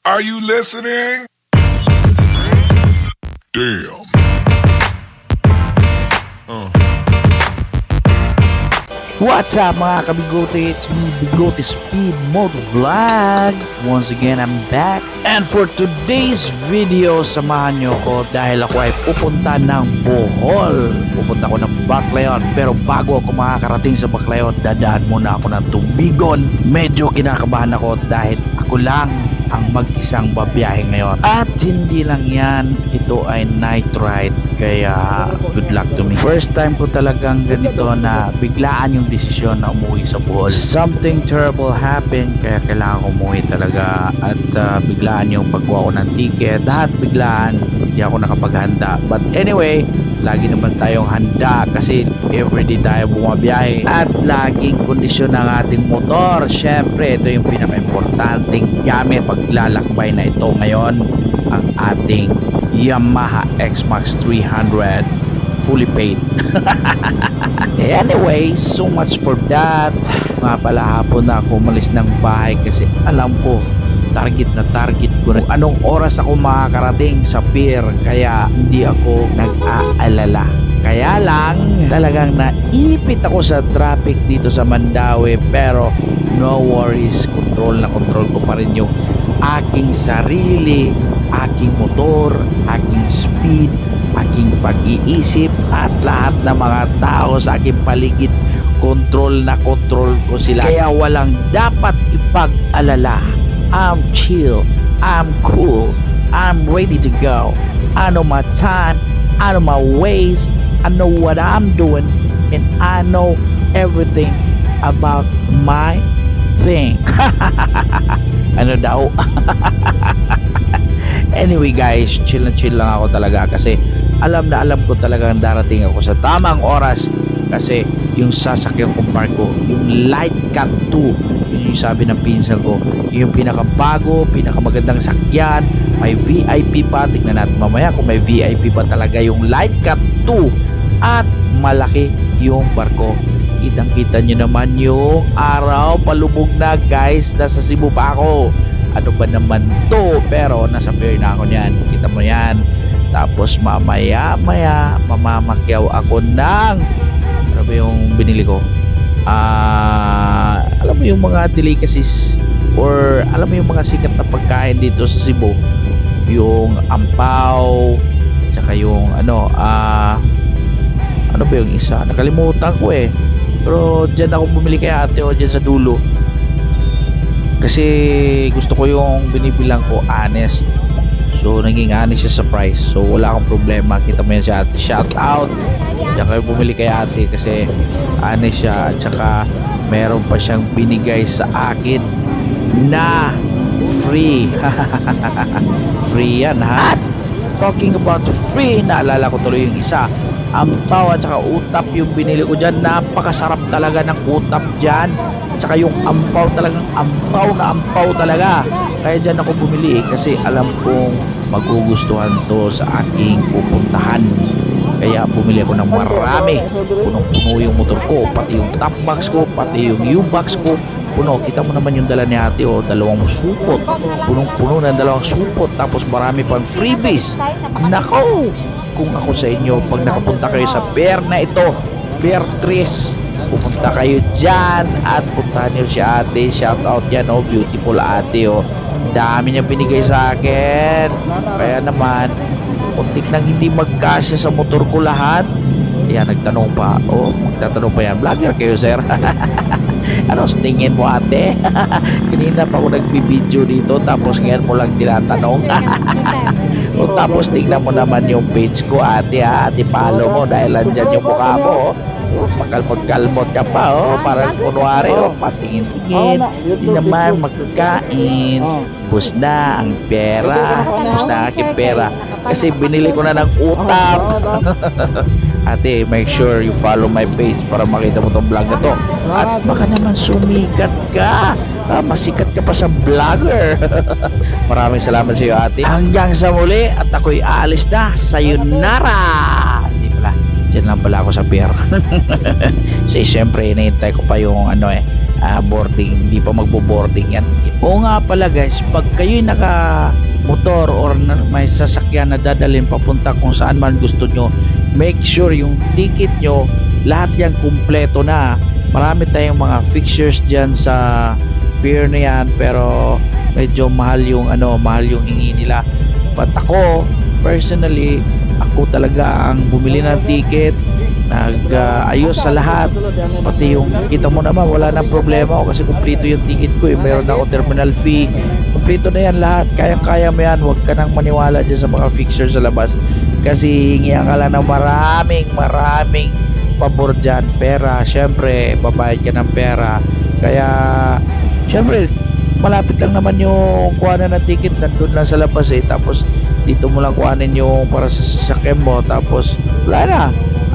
Are you listening? Damn. What's up mga kabigote? It's me, Bigote Speed Moto Vlog. Once again, I'm back. And for today's video, samahan nyo ko dahil ako ay pupunta ng Bohol. Pupunta ko ng Baclayon. Pero bago ako makakarating sa Baclayon, dadaan muna ako ng Tubigon. Medyo kinakabahan ako dahil ako lang ang mag-isang babiyahe ngayon. At hindi lang yan, ito ay night ride. Kaya good luck to me. First time ko talagang ganito na biglaan yung desisyon na umuwi sa Bohol. Something terrible happened kaya kailangan ko umuwi talaga. At biglaan yung pagkuha ko ng ticket. Lahat biglaan, hindi ako nakapaghanda. But anyway, lagi naman tayong handa kasi everyday tayo bumabiyahe. At laging kondisyon ng ating motor. Syempre, ito yung pinaka-importanting gamit paglalakbay na ito ngayon. Ang ating Yamaha X-Max 300 fully paid. Anyway, so much for that. Nga pala hapon na ako umalis ng bahay kasi alam ko target ko na anong oras ako makakarating sa pier, kaya hindi ako nag-aalala. Kaya lang talagang naipit ako sa traffic dito sa Mandaue, pero no worries, control ko pa rin yung aking sarili, aking motor, aking speed, aking pag-iisip at lahat ng mga tao sa aking paligid. Control ko sila, kaya walang dapat ipag-alala. I'm chill, I'm cool, I'm ready to go. I know my time, I know my ways, I know what I'm doing, and I know everything about my thing. Ano daw? Anyway guys, chill lang ako talaga kasi alam ko talagang darating ako sa tamang oras, kasi yung sasakyan kong barko, yung Light Cat 2, yun yung sabi ng pinsan ko, yung pinakabago, pinakamagandang sakyan, may VIP pa. Tignan natin mamaya kung may VIP pa talaga yung Light Cat 2, at malaki yung barko. Kitang-kita nyo naman yung araw, palubog na guys, nasa Cebu pa ako. Ano ba naman to? Pero nasa pier na ako niyan, kita mo yan. Tapos mamaya mamamakyaw ako ng, ano ba yung binili ko? Alam mo yung mga delicacies, or alam mo yung mga sikat na pagkain dito sa Cebu, yung ampaw, saka yung ano ba yung isa, nakalimutan ko eh, pero dyan ako bumili kay ate o dyan sa dulo, kasi gusto ko yung binibilang ko honest. So naging honest siya sa price, so wala akong problema. Kita mo yan si ate, shout out. Diyan kayo bumili kay ate kasi honest siya, at saka meron pa siyang binigay sa akin na free. Free yan ha. Talking about free, naalala ko tuloy yung isa, ampaw at saka utap yung binili ko dyan. Napakasarap talaga ng utap dyan, at saka yung ampaw, talagang ampaw talaga. Kaya dyan ako bumili kasi alam kong magugustuhan to sa aking pupuntahan. Kaya bumili ako ng marami. Punong-puno yung motor ko, pati yung top box ko, pati yung U-box ko puno. Kita mo naman yung dala ni ate, oh, dalawang supot, punong-puno ng dalawang supot, tapos marami pang freebies. Nako, kung ako sa inyo, pag nakapunta kayo sa pier na ito, Pier 3, pupunta kayo dyan at puntahan nyo si ate. Shout out yan, oh, beautiful ate, oh, dami niya binigay sa akin. Kaya naman untik nang hindi magkasya sa motor ko lahat. Yan, nagtanong pa, oh, magtatanong pa yan, vlogger kayo sir? Ano tingin mo ate? Kanina pa ako nagbibideo dito, tapos ngayon mo lang tinatanong. O, tapos tingnan mo naman yung page ko ate ha, ate follow mo dahil andyan yung mukha mo, oh. Makalmot ka pa, oh, parang kunwari, oh, patingin-tingin, hindi naman magkakain. Bus na ang pera, bus na aking pera kasi binili ko na ng utap. Ate, make sure you follow my page para makita mo tong vlog na to, at baka naman sumikat ka, masikat ka pa sa vlogger. Maraming salamat sa iyo ate. Hanggang sa muli, at ako'y aalis na. Sayonara. Hindi pala, Diyan lang pala ako sa pier. Kasi syempre hinihintay ko pa yung boarding. Hindi pa magbo-boarding yan. Oo nga pala guys, pag kayo'y naka motor or may sasakyan na dadalhin papunta kung saan man gusto nyo, make sure yung ticket nyo lahat yan kumpleto na. Marami tayong mga fixtures dyan sa pier na yan, pero medyo mahal yung hingi nila. But ako personally, ako talaga ang bumili ng ticket, ayos sa lahat, pati yung kita mo naman wala nang problema ako kasi kumpleto yung ticket ko meron ako terminal fee, kumpleto na yan lahat, kaya mo yan. Huwag ka nang maniwala dyan sa mga fixtures sa labas kasi hingihan ka lang ng maraming pabor dyan, pera. Syempre babayad ka ng pera, kaya syempre malapit lang naman yung kuhanan ng ticket, nandun lang sa labas tapos dito mo lang kuhanin yung para sa sasakyan mo, tapos wala na,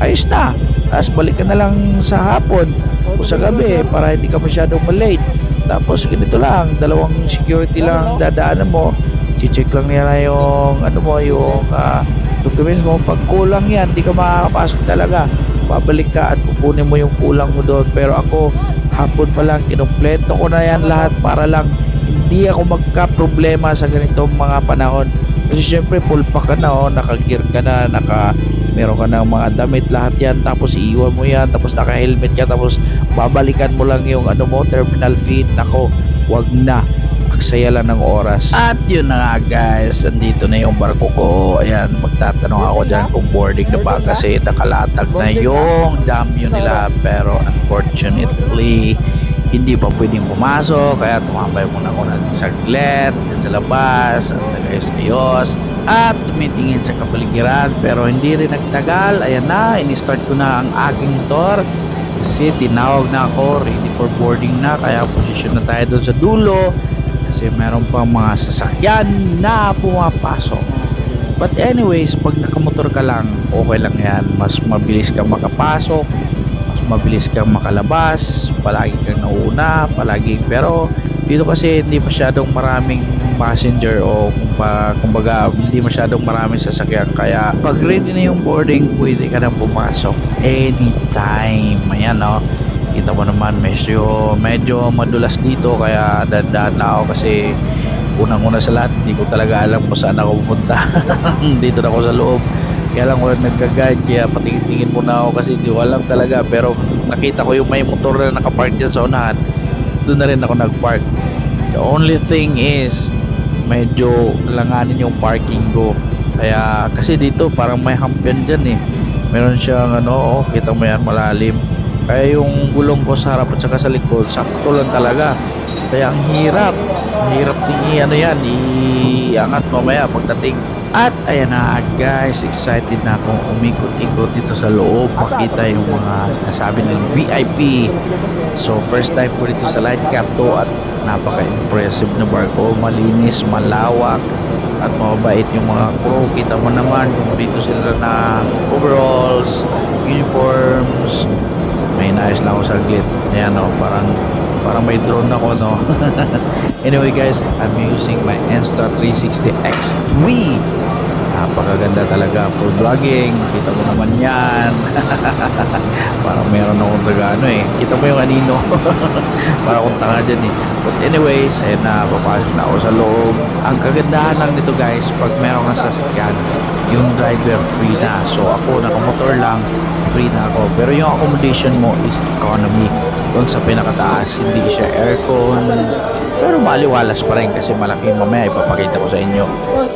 ayos na, tapos balik ka na lang sa hapon o sa gabi para hindi ka masyadong malate. Tapos ganito lang, dalawang security lang dadaanan mo, check lang nila yung yung documents mo. Pag kulang yan, hindi ka makakapasok talaga, babalik ka at kukunin mo yung kulang mo doon. Pero ako hapon pa lang kinumpleto ko na yan lahat para lang hindi ako magka-problema sa ganitong mga panahon. Kasi syempre full pack ka na, naka-gear ka na, meron ka ng mga damit, lahat yan, tapos iiwan mo yan, tapos naka-helmet ka, tapos babalikan mo lang yung terminal fee. Nako, wag na, aksaya lang ng oras. At yun na nga guys, andito na yung barko ko. Ayan, magtatanong ako dyan kung boarding na ba kasi nakalatag na yung damyo nila, pero unfortunately hindi pa pwedeng pumasok, kaya tumambay muna ako ng saglit dyan sa labas at nag-ayos-ayos at tumitingin sa kapaligiran. Pero hindi rin nagtagal, ayan na, ini-start ko na ang aking motor kasi tinawag na ako, ready for boarding na, kaya posisyon na tayo doon sa dulo kasi meron pang mga sasakyan na pumapasok. But anyways, pag nakamotor ka lang, okay lang yan, mas mabilis ka makapasok, mabilis kang makalabas, palagi kang nauna, pero dito kasi hindi masyadong maraming passenger o kumbaga hindi masyadong maraming sasakyan, kaya pag ready na yung boarding, pwede ka nang pumasok anytime. Ayan kita mo naman medyo madulas dito, kaya dandan na ako kasi unang-una sa lahat hindi ko talaga alam kung saan ako pupunta. Dito na ako sa loob, kaya lang wala nagka-guide, kaya patingin-tingin muna ako kasi hindi ko alam talaga. Pero nakita ko yung may motor na nakapark dyan sa unahan, doon na rin ako nagpark. The only thing is medyo langanin yung parking ko, kaya kasi dito parang may hump yan dyan meron siyang kita mo yan, malalim, kaya yung gulong ko sa harap at saka sa likod sakto lang talaga, kaya ang hirap iangat mamaya pagdating. At ayan na guys, excited na akong umikot-ikot dito sa loob, makita yung mga sinasabi ng VIP. So first time ko dito sa Lightcap to at napaka-impressive na barko, malinis, malawak at mabait yung mga crew. Kita mo naman kung dito sila na overalls, uniforms, may naayos lang ako saglit. Ayan parang may drone ako Anyway guys, I'm using my Insta 360 X3. Napakaganda talaga for vlogging, kita mo naman yan. Parang meron akong tagano kita mo yung anino. Parang akong tanga dyan But anyways, papasok na ako sa loob. Ang kagandahan lang nito guys, pag meron kang sasakyan, yung driver free na. So ako nakamotor lang, free na ako. Pero yung accommodation mo is economy, doon sa pinakataas, hindi siya aircon, pero maliwalas pa rin kasi malaki. Mamaya ipapakita ko sa inyo.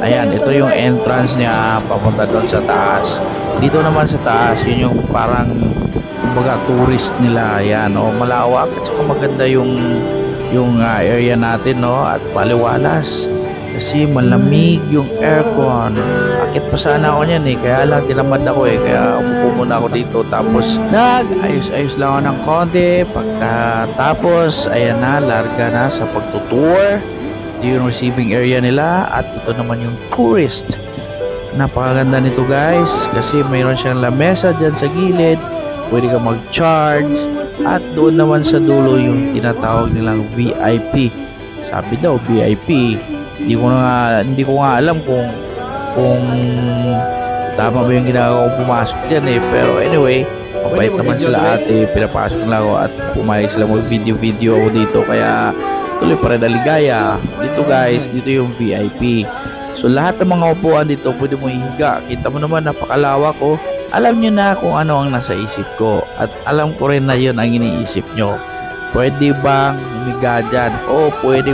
Ayan, ito yung entrance niya papunta doon sa taas. Dito naman sa taas, yun yung parang kumbaga tourist nila. Ayan, malawak at saka maganda yung area natin at maliwalas kasi malamig yung aircon. Akit pa sana ako niyan kaya lang tinamad ako kaya umupo muna ako dito, tapos nag-ayos-ayos lang ako ng konti. Pagkatapos ayan na, larga na sa pagtutour. Ito yung receiving area nila at ito naman yung tourist. Napakaganda nito guys kasi mayroon siyang lamesa dyan sa gilid, pwede ka mag-charge, at doon naman sa dulo yung tinatawag nilang VIP. Sabi daw VIP, hindi ko nga alam kung tama ba yung ginagawa ko pumasok dyan eh. Pero anyway, mabait naman sila ate, pinapasok lang ako at pumayag sila mag video ako dito, kaya tuloy pa rin aligaya. Dito guys, dito yung VIP. So lahat ng mga upuan dito pwede mo ihiga. Kita mo naman napakalawak ko. Alam nyo na kung ano ang nasa isip ko at alam ko rin na yun ang iniisip nyo. Pwede bang humiga dyan? Oo, pwede.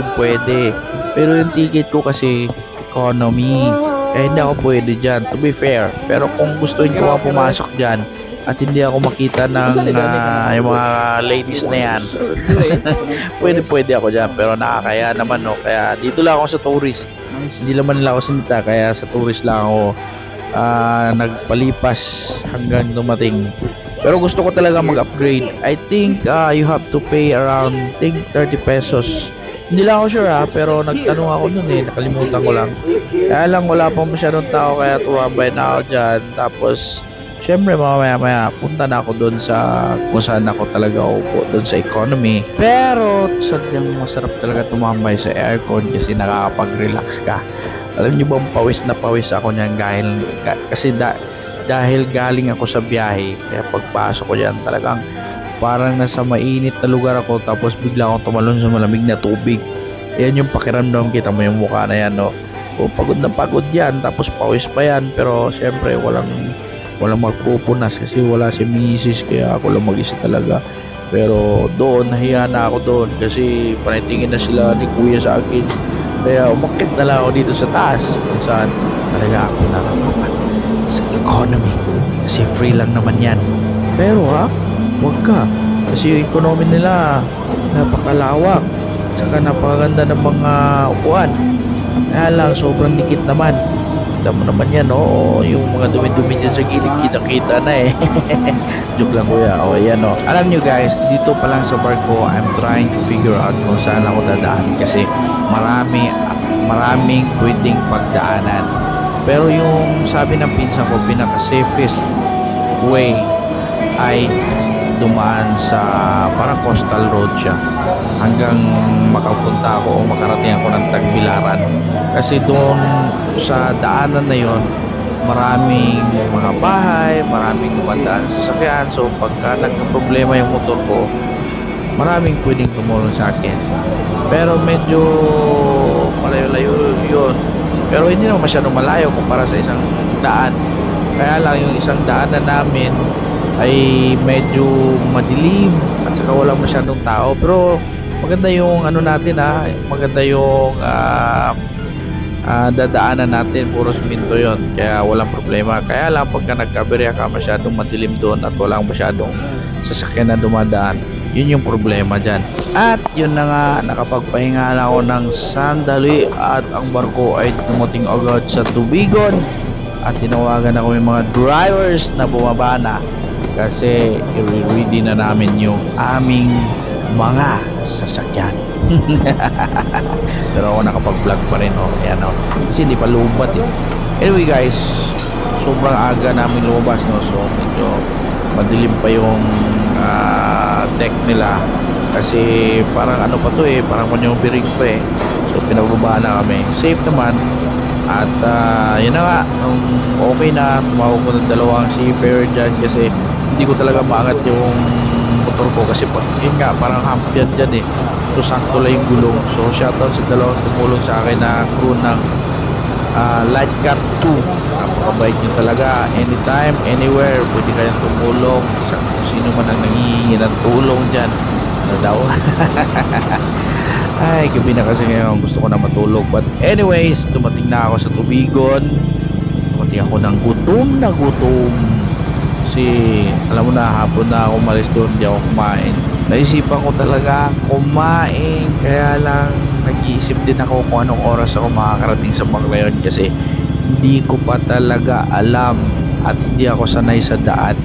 Pero yung ticket ko kasi economy. Eh hindi ako pwede dyan, to be fair. Pero kung gusto nyo ako pumasok dyan at hindi ako makita ng yung mga ladies na yan, pwede ako dyan. Pero nakakaya naman, no? Kaya dito lang ako sa tourist. Hindi naman nila ako sinita, kaya sa tourist lang ako nagpalipas hanggang dumating. Pero gusto ko talaga mag-upgrade. I think you have to pay around 30 pesos. Hindi lang ako sure pero nagtanong ako nun eh, nakalimutan ko lang. Kaya lang wala pang masyadong tao, kaya tumambay na ako dyan. Tapos syempre mamaya punta na ako doon sa kung saan ako talaga upo, doon sa economy. Pero sadyang masarap talaga tumambay sa aircon kasi nakakapag-relax ka. Alam niyo bang pawis na pawis ako niyan dahil galing ako sa biyahe. Kaya pagpasok ko diyan talagang parang nasa mainit na lugar ako, tapos bigla akong tumalon sa malamig na tubig. Yan yung pakiramdam, kita mo yung mukha na yan, no? O, pagod na pagod yan, tapos pawis pa yan. Pero syempre walang magpupunas kasi wala si misis, kaya ako lang mag-isa talaga. Pero doon, nahiya na ako doon kasi panitingin na sila ni kuya sa akin. Kaya umakit na lang ako dito sa taas kung saan talaga ako narapapan sa economy kasi free lang naman yan. Pero wag ka, kasi yung economy nila napakalawak, saka napakaganda ng mga upuan. Kaya lang sobrang dikit naman. Alam mo naman yan, no? Yung mga dumi-dumi dyan sa gilid, kita-kita na eh. Joke lang kuya. O yan, no? Alam nyo guys, dito pa lang sa barko, I'm trying to figure out kung saan ako dadaan kasi maraming pwedeng pagdaanan. Pero yung sabi ng pinsan ko, pinaka-safest way ay dumaan sa parang coastal road siya hanggang makapunta ako o makarating ako ng Tagbilaran. Kasi doon sa daanan na yon maraming mga bahay, maraming dumadaan sa sasakyan. So pagka nagka-problema yung motor ko, maraming pwedeng tumulong sa akin. Pero medyo malayo-layo yun. Pero hindi naman masyadong malayo kumpara sa isang daan. Kaya lang yung isang daanan namin ay medyo madilim at saka walang masyadong tao. Pero maganda yung ano natin maganda yung dadaanan natin, puro siminto yon, kaya walang problema. Kaya lang pagka nagkaberya ka, masyadong madilim doon at walang masyadong sasakyan na dumadaan, yun yung problema dyan. At yun na nga, nakapagpahinga na ako ng sandali at ang barko ay dumating agad sa tubigon at tinawagan ako yung mga drivers na bumaba na kasi i-ready na namin yung aming mga sasakyan. Pero ako nakapag-vlog pa rin, ayan, kasi hindi pa lubat eh. Anyway guys, sobrang aga namin lumabas, so medyo madilim pa yung deck nila kasi parang ano pa to parang maneuvering pa so pinababa na kami, safe naman. At yun na nga, okay na, tumawag ko ng dalawang seafarer dyan kasi hindi ko talaga maangat yung motor ko kasi yun nga, parang hump yan dyan so sakto lang yung gulong. So shoutout sa dalawang tumulong sa akin na crew ng Lightguard 2. Napakabait nyo talaga, anytime, anywhere pwede kayong tumulong sa sino man ang nangihingi ng tulong dyan. Ano daw? Ay, gabi na kasi ngayon, gusto ko na matulog. But anyways, dumating na ako sa tubigon. Dumating ako ng gutom na gutom kasi alam mo na, hapon na ako umalis doon, hindi ako kumain. Naisipan ko talaga kumain, kaya lang nag-iisip din ako kung anong oras ako makakarating sa Banglayon kasi hindi ko pa talaga alam at hindi ako sanay sa daan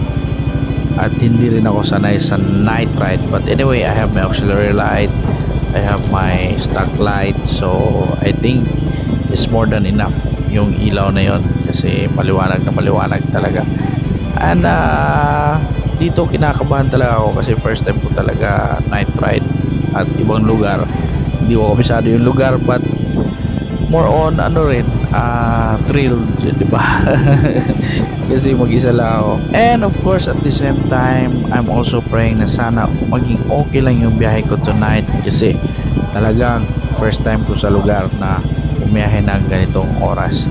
at hindi rin ako sanay sa night ride. But anyway, I have my auxiliary light, I have my stock light, so I think it's more than enough yung ilaw na yon kasi maliwanag na maliwanag talaga. And dito kinakabahan talaga ako kasi first time ko talaga night ride at ibang lugar. Hindi ko kabisado yung lugar, but more on ano rin, thrill, di ba? Kasi mag-isa lang ako. And of course, at the same time, I'm also praying na sana maging okay lang yung biyahe ko tonight kasi talagang first time ko sa lugar na umiyahe ng ganitong oras.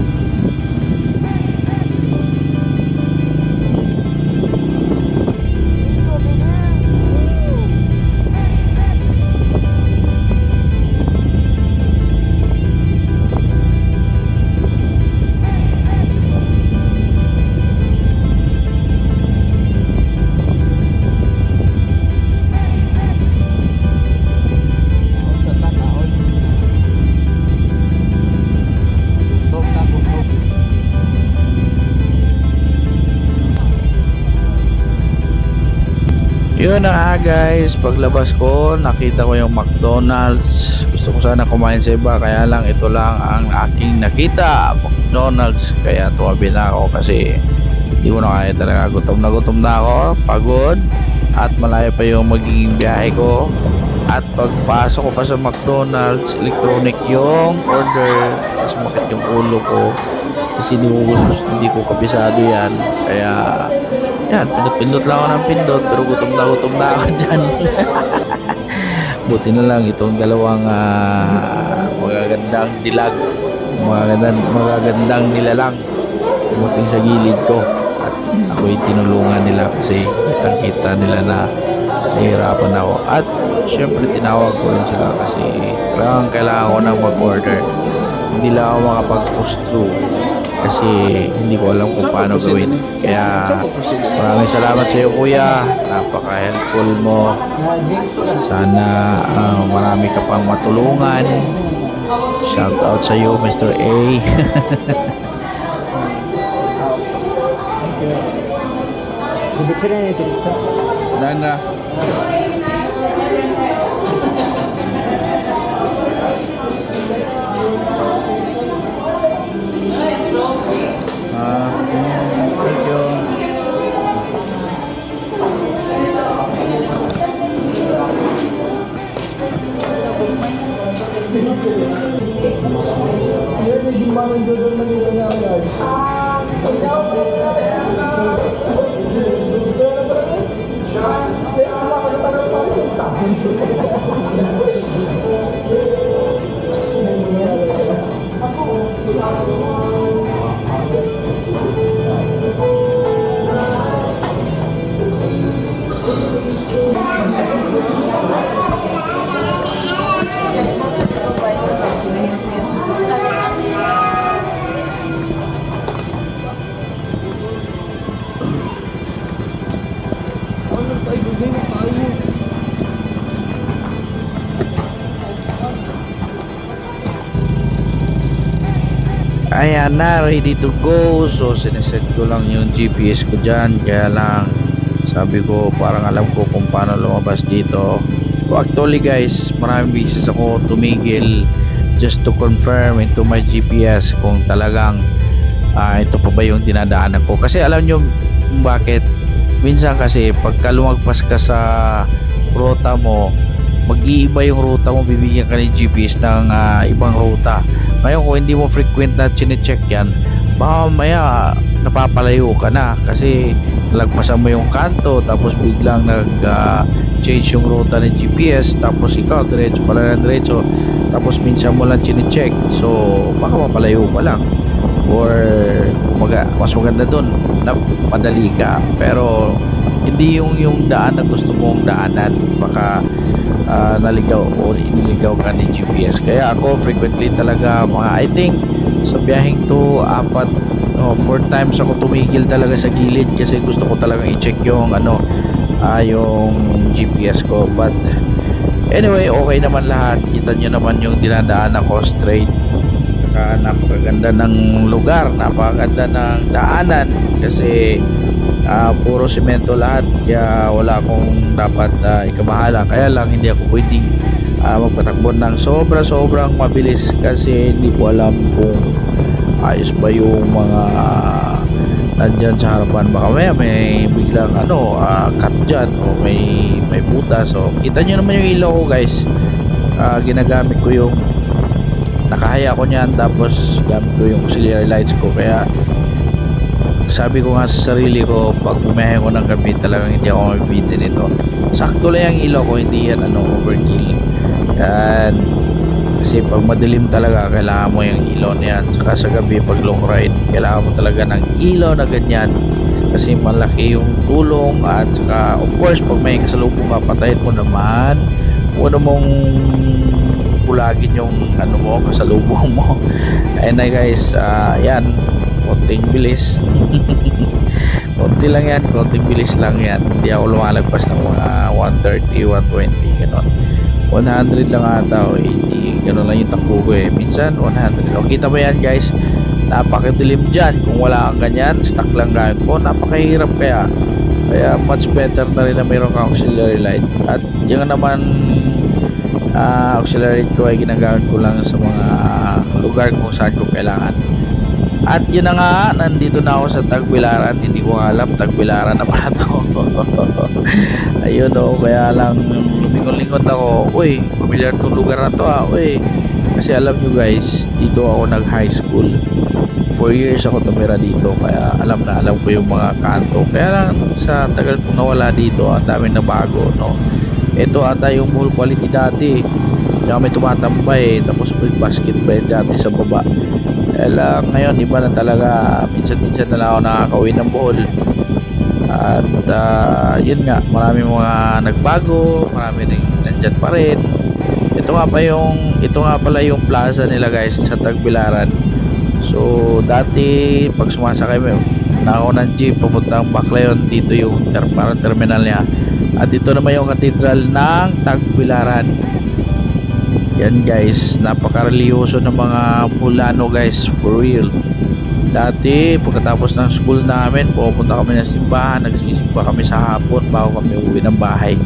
Yun na nga guys, paglabas ko nakita ko yung McDonald's. Gusto ko sana kumain sa iba, kaya lang ito lang ang aking nakita, McDonald's. Kaya tumabi na ako kasi hindi ko na kaya talaga. Gutom na ako, pagod, at malayo pa yung magiging biyahe ko. At pagpasok ko pa sa McDonald's, electronic yung order, tapos makit yung ulo ko kasi hindi ko kabisado yan. Kaya yan, pindot lang ako ng pindot, pero gutom na ako dyan. Buti na lang itong dalawang magagandang dilag, magagandang nilalang buting sa gilid ko, at ako'y tinulungan nila kasi kitang-kita nila na nahihirapan ako. At syempre tinawag ko rin sila kasi kailangan ko nang mag-order. Hindi lang ako makapag-push through kasi hindi ko alam kung paano gawin. Kaya maraming salamat sa iyo kuya, napaka-helpful mo. Sana marami ka pang matulungan. Shout out sa iyo Mr. A. Dana. Thank you. Ayan na, ready to go. So sineset ko lang yung GPS ko dyan, kaya lang sabi ko parang alam ko kung paano lumabas dito. So actually guys, maraming beses ako tumigil just to confirm into my GPS kung talagang ito pa ba yung dinadaanan ko. Kasi alam nyo bakit? Minsan kasi pagka lumagpas ka sa ruta mo, mag-iiba yung ruta mo, bibigyan ka ng GPS ng ibang ruta. Ngayon kung hindi mo frequent na chine-check yan, baka maya napapalayo ka na kasi nalagpasan mo yung kanto, tapos biglang change yung ruta ng GPS, tapos ikaw diretso ka lang ng diretso, tapos minsan mo lang chine-check, so baka mapalayo ka lang, or mas maganda dun na padali ka, pero hindi yung daan na gusto mong daanan, baka naligaw o iniligaw ka ni GPS. Kaya ako frequently talaga I think sa biyaheng to 4 times ako tumigil talaga sa gilid kasi gusto ko talagang i-check yung yung GPS ko. But anyway, okay naman lahat. Kita nyo naman yung dinadaan ako straight. Saka napakaganda ng lugar, napakaganda ng daanan kasi puro semento lahat, kaya wala akong dapat ikabahala. Kaya lang hindi ako pwedeng magpatakbo ng sobrang mabilis kasi hindi ko alam kung ayos ba yung mga nandyan sa harapan. Baka may biglang cut dyan o may butas. So kita nyo naman yung ilaw ko guys, ginagamit ko yung nakahaya ko niyan, tapos gamit ko yung auxiliary lights ko. Kaya sabi ko nga sa sarili ko, pag bumiyahe ko ng gabi, talagang hindi ako mabibitin ito. Sakto lang yung ilaw ko, hindi yan overkill. Yan. Kasi pag madilim talaga, kailangan mo yung ilaw na yan. Saka sa gabi, pag long ride, kailangan mo talaga ng ilaw na ganyan. Kasi malaki yung tulong. At saka, of course, pag may kasalubong ka, patayin mo naman. Huwag mong bulagin yung kasalubong mo. Ayun na guys, yan. Konting bilis. Konti lang yan, konting bilis lang yan. Hindi ako lumalagpas ng mga 130, 120, gano'n. 100 lang ata o 80, gano'n lang yung takbo ko minsan 100. O, kita mo yan guys, napakadilim dyan. Kung wala kang ganyan, stuck lang gamit mo, napakahirap. Kaya much better na rin na mayroon kang auxiliary light. At yung naman auxiliary light ko ay ginagamit ko lang sa mga lugar kung saan ko kailangan. At yun na nga, nandito na ako sa Tagbilaran. Hindi ko alam, Tagbilaran na pala to. Ayun kaya lang lumingon-lingon ako. Uy, familiar tong lugar na to uy. Kasi alam nyo guys, dito ako nag high school. 4 years ako tumira dito. Kaya alam ko yung mga kanto. Kaya lang sa tagal kong nawala dito, ang daming nabago, Ito ata yung mall quality dati. Kami tumatambay, tapos basket pa dati sa baba. Kaya lang ngayon iba na talaga, minsan-minsan na lang ako nakakauwi ng Bohol. At yun nga, marami mga nagbago, marami ring nandyan pa rin. Ito nga pala yung plaza nila guys sa Tagbilaran. So dati pag sumasakay mo na ako ng jeep papuntang Baclayon, dito yung parang terminal niya. At ito naman yung katedral ng Tagbilaran. Yan guys, napaka-religyoso ng mga Boholano guys, for real. Dati pagkatapos ng school namin, pupunta kami ng simbahan, nagsisimba kami sa hapon bago kami uwi ng bahay.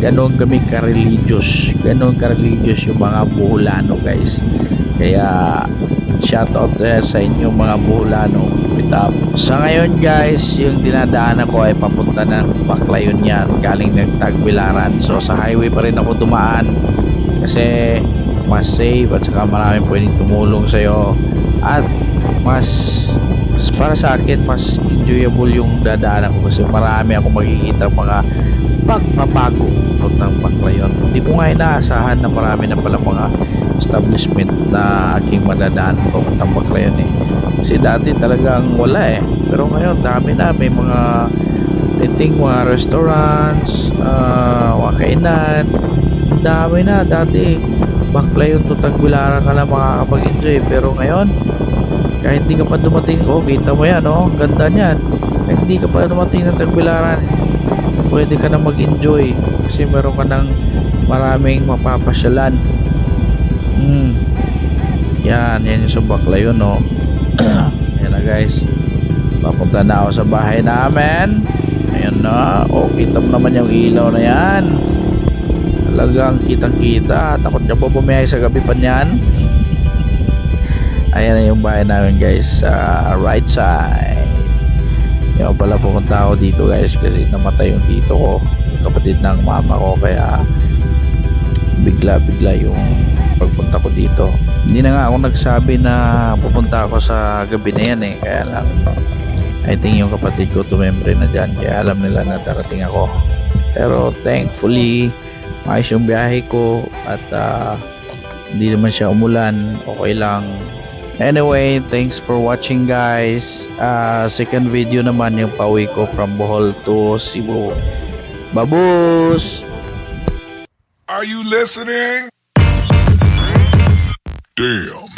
Ganon kami ka-religious, yung mga Boholano guys. Kaya shoutout sa inyo mga Boholano. Sa ngayon guys, yung dinadaanan ko ay papunta ng Baclayon yan, galing ng Tagbilaran. So sa highway pa rin ako dumaan kasi mas safe at saka maraming pwedeng tumulong sa'yo. At mas para sa akin, mas enjoyable yung dadaanan ko kasi marami akong makikita mga pagbabago ng Baclayon. Hindi ko nga inaasahan na marami na pala mga establishment na aking madadaan papuntang Baclayon Kasi dati talagang wala pero ngayon dami na, may mga I think mga restaurants, mga kainan, dami na. Dati Baclayon to Tagbilaran ka lang makakapag-enjoy, pero ngayon kahit hindi ka pa dumating, kita mo yan ganda niyan. Kahit hindi ka pa dumating ng Tagbilaran, pwede ka na mag-enjoy kasi meron ka ng maraming mapapasyalan. Yan yung sa Baclayon yan na guys, papunta na ako sa bahay namin. Ayan na, kita mo naman yung ilaw na yan, talagang kitang kita. Takot ka pa bumiyahe sa gabi pa niyan. Ayan na yung bahay namin guys, sa right side. Yung pala pumunta ako dito guys kasi namatay yung tito ko, yung kapatid ng mama ko. Kaya bigla yung pagpunta ko dito. Hindi na nga ako nagsabi na pupunta ako sa gabi na yan kaya lang I think yung kapatid ko tumembre na dyan, kaya alam nila na darating ako. Pero thankfully maayos yung biyahe ko at hindi naman siya umulan, okay lang. Anyway, thanks for watching guys. Second video naman yung pauwi ko from Bohol to Cebu. Babus! Are you listening? Damn.